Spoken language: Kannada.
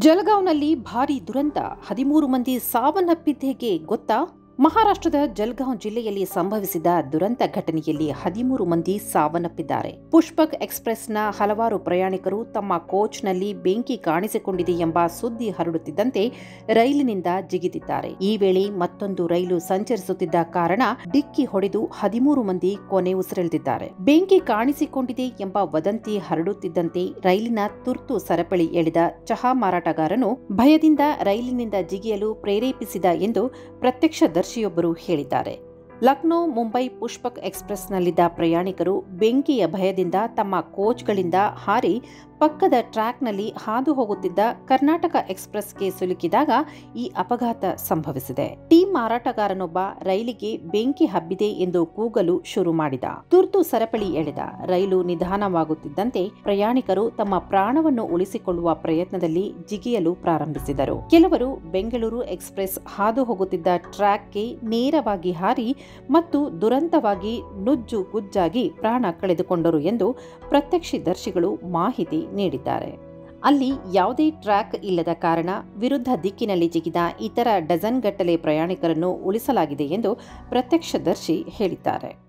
ಜಲಗಾಂವ್ನಲ್ಲಿ ಭಾರೀ ದುರಂತ, 13 ಮಂದಿ ಸಾವನ್ನಪ್ಪಿದ್ದೇಗೆ ಗೊತ್ತಾ? ಮಹಾರಾಷ್ಟ್ರದ ಜಲಗಾಂವ್ ಜಿಲ್ಲೆಯಲ್ಲಿ ಸಂಭವಿಸಿದ ದುರಂತ ಘಟನೆಯಲ್ಲಿ 13 ಮಂದಿ ಸಾವನ್ನಪ್ಪಿದ್ದಾರೆ. ಪುಷ್ಪಕ್ ಎಕ್ಸ್‌ಪ್ರೆಸ್‌ನ ಹಲವಾರು ಪ್ರಯಾಣಿಕರು ತಮ್ಮ ಕೋಚ್‌ನಲ್ಲಿ ಬೆಂಕಿ ಕಾಣಿಸಿಕೊಂಡಿದೆ ಎಂಬ ಸುದ್ದಿ ಹರಡುತ್ತಿದ್ದಂತೆ ರೈಲಿನಿಂದ ಜಿಗಿದಿದ್ದಾರೆ. ಈ ವೇಳೆ ಮತ್ತೊಂದು ರೈಲು ಸಂಚರಿಸುತ್ತಿದ್ದ ಕಾರಣ ಡಿಕ್ಕಿ ಹೊಡೆದು 13 ಮಂದಿ ಕೊನೆ ಉಸಿರೆಳೆದಿದ್ದಾರೆ. ಬೆಂಕಿ ಕಾಣಿಸಿಕೊಂಡಿದೆ ಎಂಬ ವದಂತಿ ಹರಡುತ್ತಿದ್ದಂತೆ ರೈಲಿನ ತುರ್ತು ಸರಪಳಿ ಎಳೆದ ಚಹಾ ಮಾರಾಟಗಾರನು ಭಯದಿಂದ ರೈಲಿನಿಂದ ಜಿಗಿಯಲು ಪ್ರೇರೇಪಿಸಿದ ಎಂದು ಪ್ರತ್ಯಕ್ಷದರ್ಶಿಯೊಬ್ಬರು ಹೇಳಿದ್ದಾರೆ. ಲಕ್ನೋ ಮುಂಬೈ ಪುಷ್ಪಕ್ ಎಕ್ಸ್‌ಪ್ರೆಸ್‌ನಲ್ಲಿದ್ದ ಪ್ರಯಾಣಿಕರು ಬೆಂಕಿಯ ಭಯದಿಂದ ತಮ್ಮ ಕೋಚ್‌ಗಳಿಂದ ಹಾರಿ ಪಕ್ಕದ ಟ್ರ್ಯಾಕ್‌ನಲ್ಲಿ ಹಾದು ಹೋಗುತ್ತಿದ್ದ ಕರ್ನಾಟಕ ಎಕ್ಸ್‌ಪ್ರೆಸ್‌ಗೆ ಸಿಲುಕಿದಾಗ ಈ ಅಪಘಾತ ಸಂಭವಿಸಿದೆ. ಟೀ ಮಾರಾಟಗಾರನೊಬ್ಬ ರೈಲಿಗೆ ಬೆಂಕಿ ಹಬ್ಬಿದೆ ಎಂದು ಕೂಗಲು ಶುರು ಮಾಡಿದ. ತುರ್ತು ಸರಪಳಿ ಎಳೆದ. ರೈಲು ನಿಧಾನವಾಗುತ್ತಿದ್ದಂತೆ ಪ್ರಯಾಣಿಕರು ತಮ್ಮ ಪ್ರಾಣವನ್ನು ಉಳಿಸಿಕೊಳ್ಳುವ ಪ್ರಯತ್ನದಲ್ಲಿ ಜಿಗಿಯಲು ಪ್ರಾರಂಭಿಸಿದರು. ಕೆಲವರು ಬೆಂಗಳೂರು ಎಕ್ಸ್‌ಪ್ರೆಸ್ ಹಾದು ಹೋಗುತ್ತಿದ್ದ ಟ್ರ್ಯಾಕ್‌ಗೆ ನೇರವಾಗಿ ಹಾರಿ ಮತ್ತು ದುರಂತವಾಗಿ ನುಜ್ಜುಗುಜ್ಜಾಗಿ ಪ್ರಾಣ ಕಳೆದುಕೊಂಡರು ಎಂದು ಪ್ರತ್ಯಕ್ಷದರ್ಶಿಗಳು ಮಾಹಿತಿ ನೀಡಿದ್ದಾರೆ. ಅಲ್ಲಿ ಯಾವುದೇ ಟ್ರ್ಯಾಕ್ ಇಲ್ಲದ ಕಾರಣ ವಿರುದ್ಧ ದಿಕ್ಕಿನಲ್ಲಿ ಜಿಗಿದ ಇತರ ಡಜನ್ಗಟ್ಟಲೆ ಪ್ರಯಾಣಿಕರನ್ನು ಉಳಿಸಲಾಗಿದೆ ಎಂದು ಪ್ರತ್ಯಕ್ಷದರ್ಶಿ ಹೇಳಿದ್ದಾರೆ.